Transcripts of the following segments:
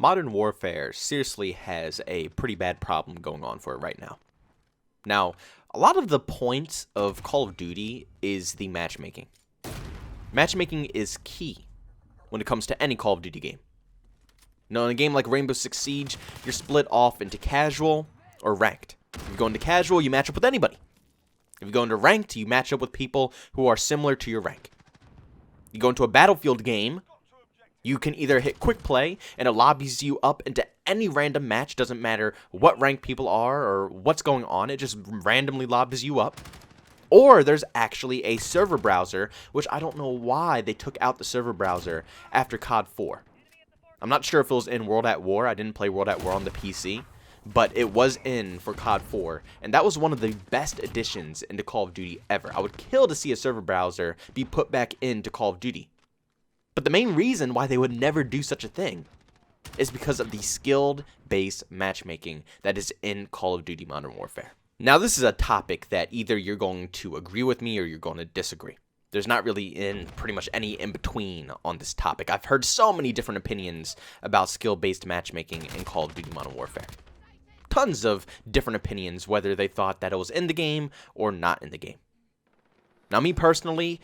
Modern Warfare seriously has a pretty bad problem going on for it right now. Now, a lot of the point of Call of Duty is the matchmaking. Matchmaking is key when it comes to any Call of Duty game. Now, in a game like Rainbow Six Siege, you're split off into casual or ranked. If you go into casual, you match up with anybody. If you go into ranked, you match up with people who are similar to your rank. You go into a Battlefield game, you can either hit quick play and it lobbies you up into any random match, doesn't matter what rank people are or what's going on, it just randomly lobbies you up. Or there's actually a server browser, which I don't know why they took out the server browser after COD 4. I'm not sure if it was in World at War. I didn't play World at War on the PC, but it was in for COD 4, and that was one of the best additions into Call of Duty ever. I would kill to see a server browser be put back into Call of Duty. But the main reason why they would never do such a thing is because of the skilled-based matchmaking that is in Call of Duty Modern Warfare. Now, this is a topic that either you're going to agree with me or you're going to disagree. There's not really pretty much any in-between on this topic. I've heard so many different opinions about skill-based matchmaking in Call of Duty Modern Warfare. Tons of different opinions, whether they thought that it was in the game or not in the game. Now, me personally,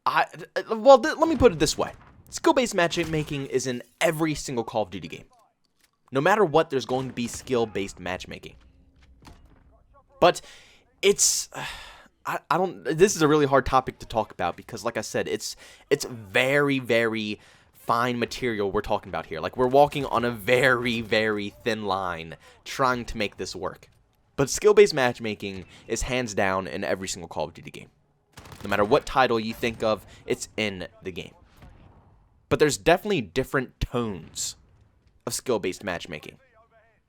let me put it this way. Skill-based matchmaking is in every single Call of Duty game. No matter what, there's going to be skill-based matchmaking. But it's... this is a really hard topic to talk about because, like I said, it's very, very fine material we're talking about here. Like, we're walking on a very, very thin line trying to make this work. But skill-based matchmaking is hands down in every single Call of Duty game. No matter what title you think of, it's in the game. But there's definitely different tones of skill-based matchmaking.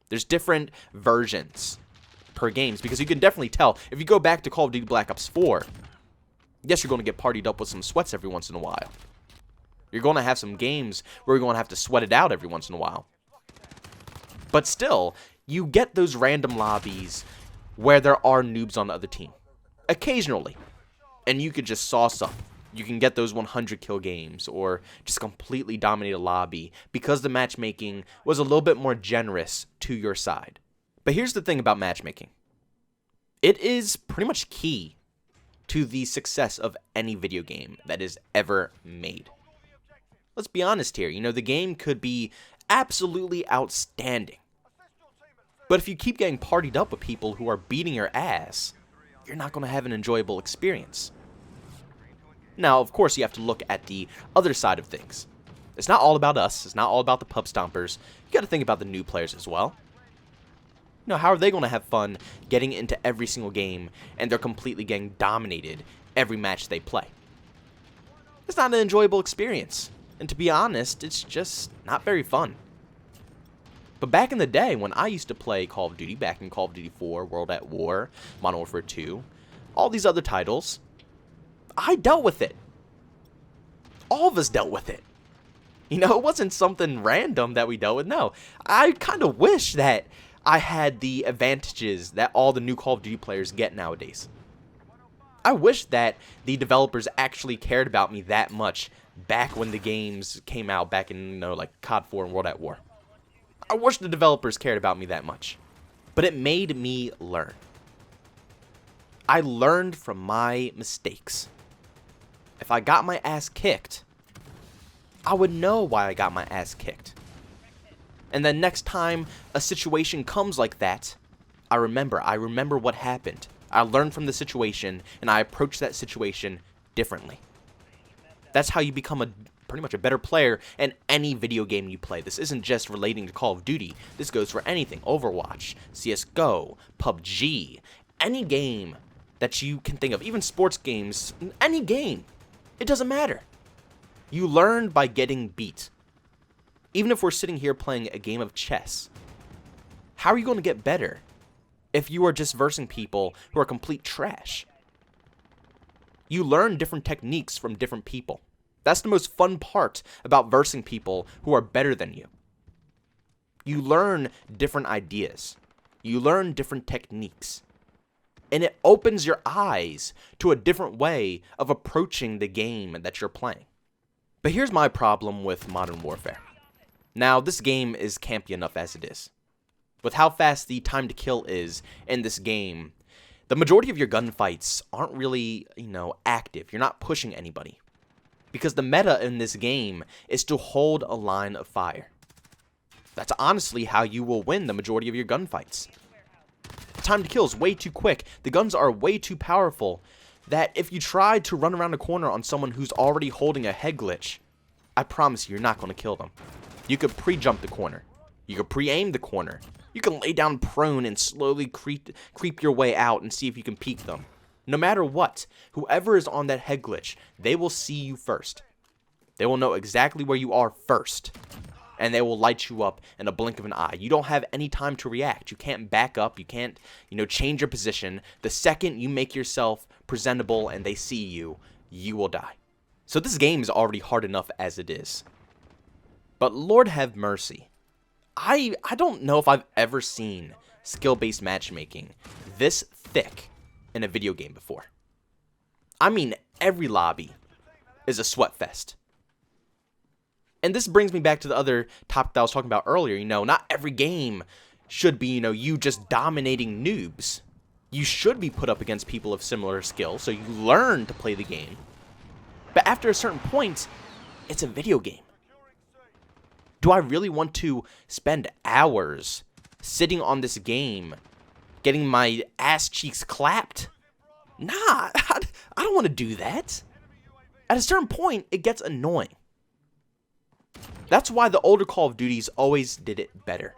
There's different versions per games, because you can definitely tell, if you go back to Call of Duty Black Ops 4, yes, you're going to get partied up with some sweats every once in a while. You're going to have some games where you're going to have to sweat it out every once in a while. But still, you get those random lobbies where there are noobs on the other team. Occasionally. And you could just sauce up. You can get those 100 kill games or just completely dominate a lobby because the matchmaking was a little bit more generous to your side. But here's the thing about matchmaking. It is pretty much key to the success of any video game that is ever made. Let's be honest here. You know, the game could be absolutely outstanding. But if you keep getting partied up with people who are beating your ass, you're not going to have an enjoyable experience. Now, of course, you have to look at the other side of things. It's not all about us. It's not all about the pub stompers. You got to think about the new players as well. You know, how are they going to have fun getting into every single game and they're completely getting dominated every match they play? It's not an enjoyable experience. And to be honest, it's just not very fun. But back in the day, when I used to play Call of Duty, back in Call of Duty 4, World at War, Modern Warfare 2, all these other titles, I dealt with it. All of us dealt with it. You know, it wasn't something random that we dealt with. No, I kind of wish that I had the advantages that all the new Call of Duty players get nowadays. I wish that the developers actually cared about me that much back when the games came out, back in, you know, like COD 4 and World at War. I wish the developers cared about me that much. But it made me learn. I learned from my mistakes. If I got my ass kicked, I would know why I got my ass kicked. And then next time a situation comes like that, I remember what happened. I learned from the situation, and I approach that situation differently. That's how you become pretty much a better player in any video game you play. This isn't just relating to Call of Duty. This goes for anything. Overwatch, CSGO, PUBG, any game that you can think of. Even sports games, any game. It doesn't matter. You learn by getting beat. Even if we're sitting here playing a game of chess, how are you going to get better if you are just versing people who are complete trash? You learn different techniques from different people. That's the most fun part about versing people who are better than you. You learn different ideas. You learn different techniques. And it opens your eyes to a different way of approaching the game that you're playing. But here's my problem with Modern Warfare. Now, this game is campy enough as it is. With how fast the time to kill is in this game, the majority of your gunfights aren't really, active. You're not pushing anybody. Because the meta in this game is to hold a line of fire. That's honestly how you will win the majority of your gunfights. The time to kill is way too quick. The guns are way too powerful that if you try to run around a corner on someone who's already holding a head glitch, I promise you're not going to kill them. You could pre-jump the corner. You could pre-aim the corner. You can lay down prone and slowly creep your way out and see if you can peek them. No matter what, whoever is on that head glitch, they will see you first. They will know exactly where you are first. And they will light you up in a blink of an eye. You don't have any time to react. You can't back up. You can't, change your position. The second you make yourself presentable and they see you, you will die. So this game is already hard enough as it is. But Lord have mercy. I don't know if I've ever seen skill-based matchmaking this thick in a video game before. I mean, every lobby is a sweat fest. And this brings me back to the other topic that I was talking about earlier. Not every game should be, you just dominating noobs. You should be put up against people of similar skill, so you learn to play the game. But after a certain point, it's a video game. Do I really want to spend hours sitting on this game, getting my ass cheeks clapped? Nah, I don't want to do that. At a certain point, it gets annoying. That's why the older Call of Duties always did it better.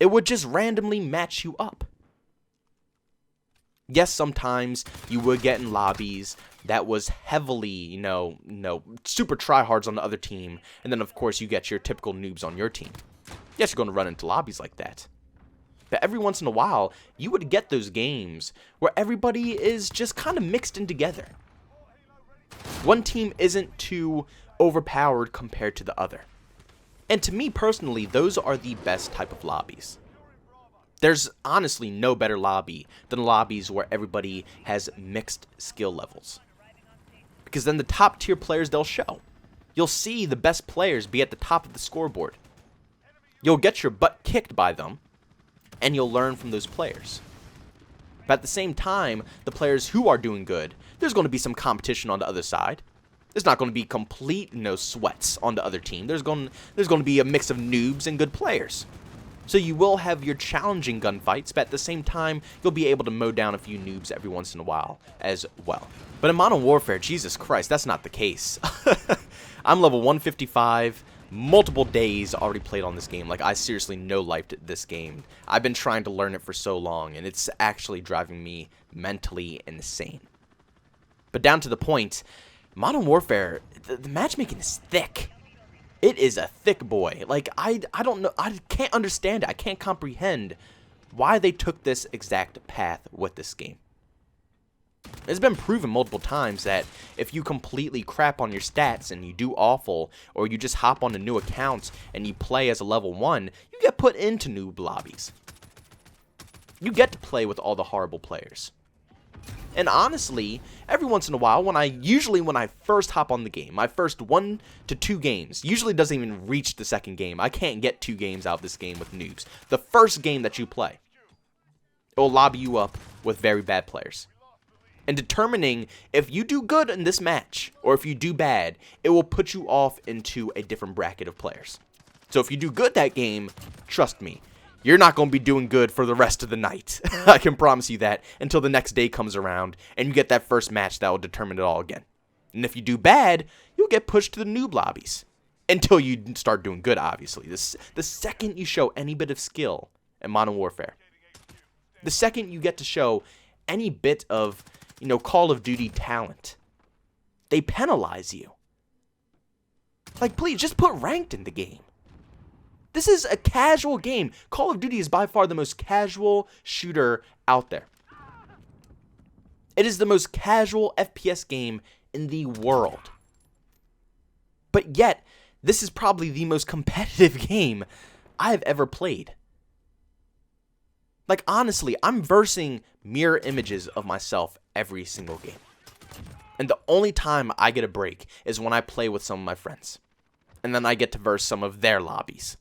It would just randomly match you up. Yes, sometimes you would get in lobbies that was heavily, super tryhards on the other team. And then, of course, you get your typical noobs on your team. Yes, you're going to run into lobbies like that. But every once in a while, you would get those games where everybody is just kind of mixed in together. One team isn't too overpowered compared to the other. And to me personally, those are the best type of lobbies. There's honestly no better lobby than lobbies where everybody has mixed skill levels. Because then the top tier players, they'll show. You'll see the best players be at the top of the scoreboard. You'll get your butt kicked by them, and you'll learn from those players. But at the same time, the players who are doing good, there's going to be some competition on the other side. There's not going to be complete sweats on the other team. There's going to be a mix of noobs and good players. So you will have your challenging gunfights, but at the same time, you'll be able to mow down a few noobs every once in a while as well. But in Modern Warfare, Jesus Christ, that's not the case. I'm level 155, multiple days already played on this game. Like, I seriously no-lifed this game. I've been trying to learn it for so long, and it's actually driving me mentally insane. But down to the point, Modern Warfare, the matchmaking is thick. It is a thick boy. Like, I don't know. I can't understand it. I can't comprehend why they took this exact path with this game. It's been proven multiple times that if you completely crap on your stats and you do awful, or you just hop on a new account and you play as a level 1, you get put into noob lobbies. You get to play with all the horrible players. And honestly, every once in a while, when I first hop on the game, my first 1 to 2 games, usually doesn't even reach the second game. I can't get 2 games out of this game with noobs. The first game that you play, it will lobby you up with very bad players. And determining if you do good in this match, or if you do bad, it will put you off into a different bracket of players. So if you do good that game, trust me, you're not going to be doing good for the rest of the night. I can promise you that, until the next day comes around and you get that first match that will determine it all again. And if you do bad, you'll get pushed to the noob lobbies. Until you start doing good, obviously. The second you show any bit of skill in Modern Warfare, the second you get to show any bit of, Call of Duty talent, they penalize you. Like, please, just put ranked in the game. This is a casual game. Call of Duty is by far the most casual shooter out there. It is the most casual FPS game in the world. But yet, this is probably the most competitive game I have ever played. Like, honestly, I'm versing mirror images of myself every single game. And the only time I get a break is when I play with some of my friends. and then I get to verse some of their lobbies.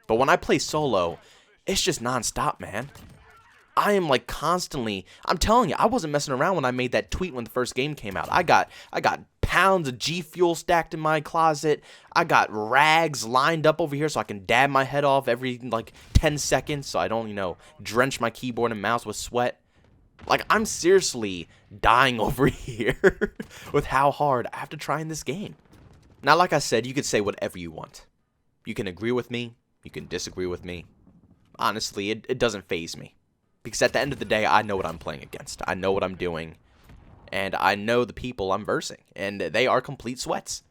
But when I play solo, it's just non-stop, man. I am like constantly, I'm telling you, I wasn't messing around when I made that tweet when the first game came out. I got pounds of G Fuel stacked in my closet. I got rags lined up over here so I can dab my head off every like 10 seconds so I don't, drench my keyboard and mouse with sweat. Like, I'm seriously dying over here with how hard I have to try in this game. Now, like I said, you could say whatever you want. You can agree with me. You can disagree with me. Honestly, it doesn't faze me. Because at the end of the day, I know what I'm playing against. I know what I'm doing. And I know the people I'm versing. And they are complete sweats.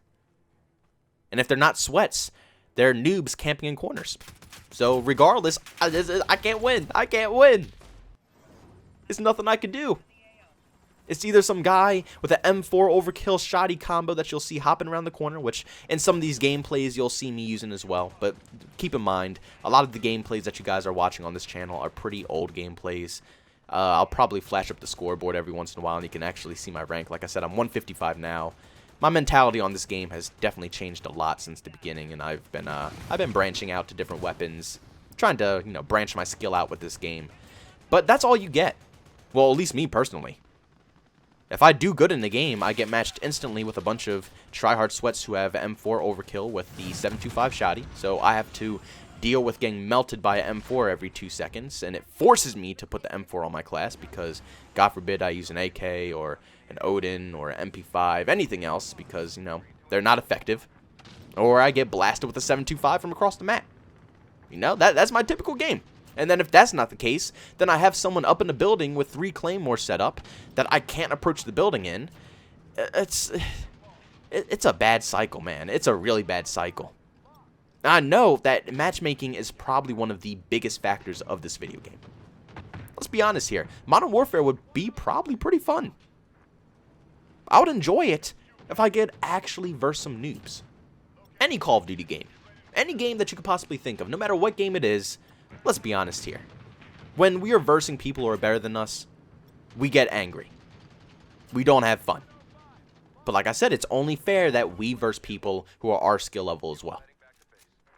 And if they're not sweats, they're noobs camping in corners. So regardless, I can't win. I can't win. There's nothing I can do. It's either some guy with an M4 overkill shoddy combo that you'll see hopping around the corner, which in some of these gameplays you'll see me using as well. But keep in mind, a lot of the gameplays that you guys are watching on this channel are pretty old gameplays. I'll probably flash up the scoreboard every once in a while and you can actually see my rank. Like I said, I'm 155 now. My mentality on this game has definitely changed a lot since the beginning, and I've been branching out to different weapons, trying to, branch my skill out with this game. But that's all you get. Well, at least me personally. If I do good in the game, I get matched instantly with a bunch of tryhard sweats who have M4 overkill with the 725 shoddy. So I have to deal with getting melted by an M4 every 2 seconds, and it forces me to put the M4 on my class because, God forbid, I use an AK or an Odin or an MP5, anything else, because, they're not effective. Or I get blasted with a 725 from across the map. That's my typical game. And then if that's not the case, then I have someone up in the building with 3 claymores set up that I can't approach the building in. It's a bad cycle, man. It's a really bad cycle. I know that matchmaking is probably one of the biggest factors of this video game. Let's be honest here. Modern Warfare would be probably pretty fun. I would enjoy it if I could actually verse some noobs. Any Call of Duty game. Any game that you could possibly think of, no matter what game it is. Let's be honest here. When we are versing people who are better than us, we get angry. We don't have fun. But like I said, it's only fair that we verse people who are our skill level as well.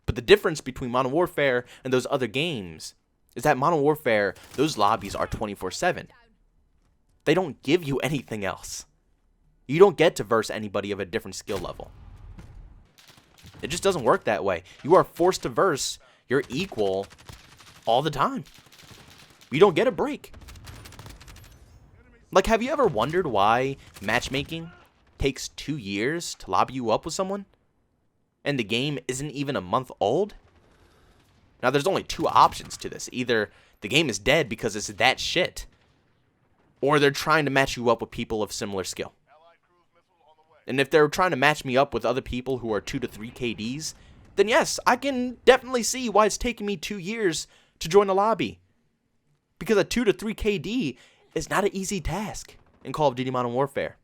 But the difference between Modern Warfare and those other games is that Modern Warfare, those lobbies are 24/7. They don't give you anything else. You don't get to verse anybody of a different skill level. It just doesn't work that way. You are forced to verse your equal all the time. You don't get a break. Like, have you ever wondered why matchmaking takes 2 years to lobby you up with someone? And the game isn't even a month old? Now, there's only 2 options to this. Either the game is dead because it's that shit, or they're trying to match you up with people of similar skill. And if they're trying to match me up with other people who are 2 to 3 KDs, then yes, I can definitely see why it's taking me 2 years to join a lobby. Because a 2 to 3 KD is not an easy task in Call of Duty Modern Warfare.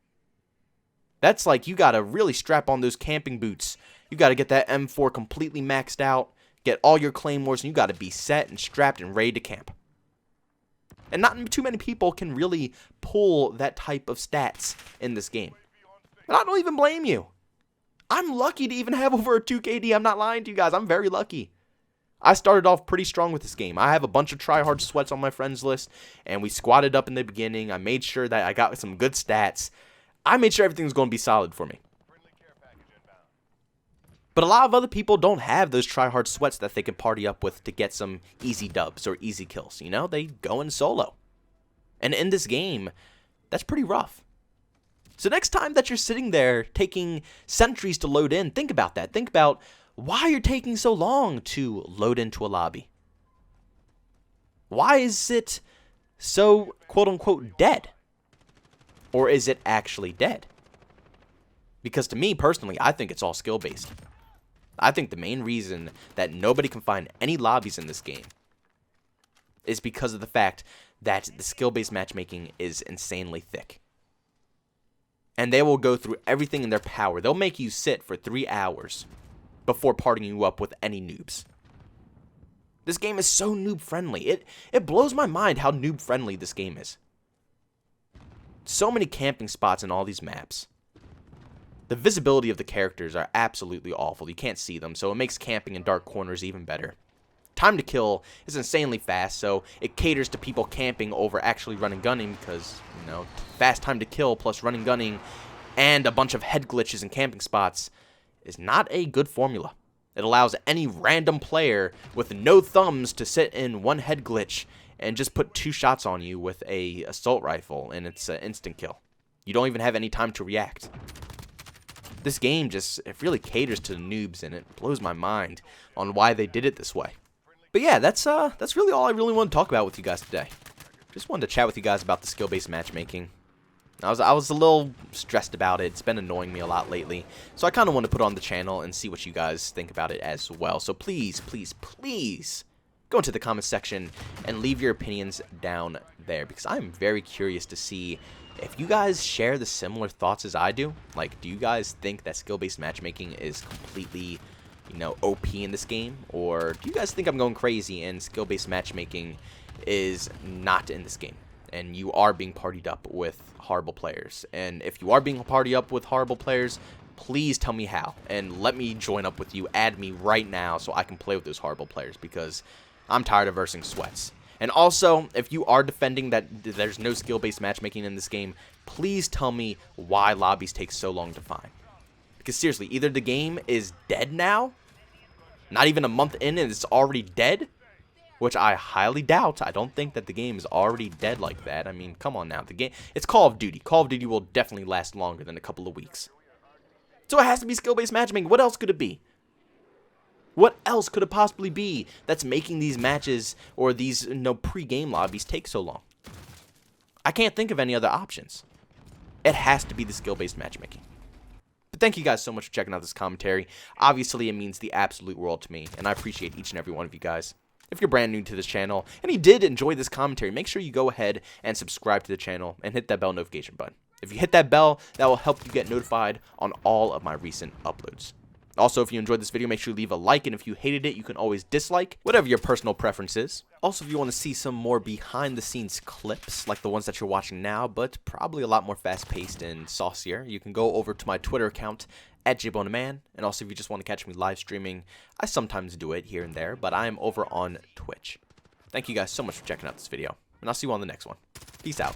That's like you gotta really strap on those camping boots. You gotta get that M4 completely maxed out, get all your claymores, and you gotta be set and strapped and ready to camp. And not too many people can really pull that type of stats in this game. And I don't even blame you. I'm lucky to even have over a 2 KD. I'm not lying to you guys. I'm very lucky. I started off pretty strong with this game. I have a bunch of tryhard sweats on my friends list, and we squatted up in the beginning. I made sure that I got some good stats. I made sure everything was going to be solid for me. But a lot of other people don't have those tryhard sweats that they can party up with to get some easy dubs or easy kills. They go in solo. And in this game, that's pretty rough. So next time that you're sitting there taking sentries to load in, think about that. Think about why you're taking so long to load into a lobby. Why is it so quote-unquote dead? Or is it actually dead? Because to me, personally, I think it's all skill-based. I think the main reason that nobody can find any lobbies in this game is because of the fact that the skill-based matchmaking is insanely thick. And they will go through everything in their power. They'll make you sit for 3 hours before partying you up with any noobs. This game is so noob-friendly. It blows my mind how noob-friendly this game is. So many camping spots in all these maps. The visibility of the characters are absolutely awful. You can't see them, so it makes camping in dark corners even better. Time to kill is insanely fast, so it caters to people camping over actually running gunning because, you know, fast time to kill plus running gunning and a bunch of head glitches and camping spots is not a good formula. It allows any random player with no thumbs to sit in one head glitch and just put 2 shots on you with a assault rifle, and it's an instant kill. You don't even have any time to react. This game it really caters to the noobs, and it blows my mind on why they did it this way. But yeah, that's really all I really want to talk about with you guys today. Just wanted to chat with you guys about the skill-based matchmaking. I was a little stressed about it. It's been annoying me a lot lately. So I kind of want to put it on the channel and see what you guys think about it as well. So please, please, please go into the comment section and leave your opinions down there, because I'm very curious to see if you guys share the similar thoughts as I do. Like, do you guys think that skill-based matchmaking is completely, you know, OP in this game? Or do you guys think I'm going crazy and skill-based matchmaking is not in this game and you are being partied up with horrible players? And if you are being partied up with horrible players, please tell me how and let me join up with you. Add me right now so I can play with those horrible players, because I'm tired of versing sweats. And also, if you are defending that there's no skill-based matchmaking in this game, please tell me why lobbies take so long to find. Because seriously, either the game is dead now, not even a month in and it's already dead, which I highly doubt. I don't think that the game is already dead like that. I mean, come on now. The game, it's Call of Duty. Call of Duty will definitely last longer than a couple of weeks. So it has to be skill-based matchmaking. What else could it be? What else could it possibly be that's making these matches or these, you know, pre-game lobbies take so long? I can't think of any other options. It has to be the skill-based matchmaking. But thank you guys so much for checking out this commentary. Obviously, it means the absolute world to me, and I appreciate each and every one of you guys. If you're brand new to this channel and you did enjoy this commentary, make sure you go ahead and subscribe to the channel and hit that bell notification button. If you hit that bell, that will help you get notified on all of my recent uploads. Also, if you enjoyed this video, make sure you leave a like, and if you hated it, you can always dislike, whatever your personal preference is. Also, if you want to see some more behind-the-scenes clips, like the ones that you're watching now, but probably a lot more fast-paced and saucier, you can go over to my Twitter account, at JbowenDaMan, and also if you just want to catch me live streaming, I sometimes do it here and there, but I am over on Twitch. Thank you guys so much for checking out this video, and I'll see you on the next one. Peace out.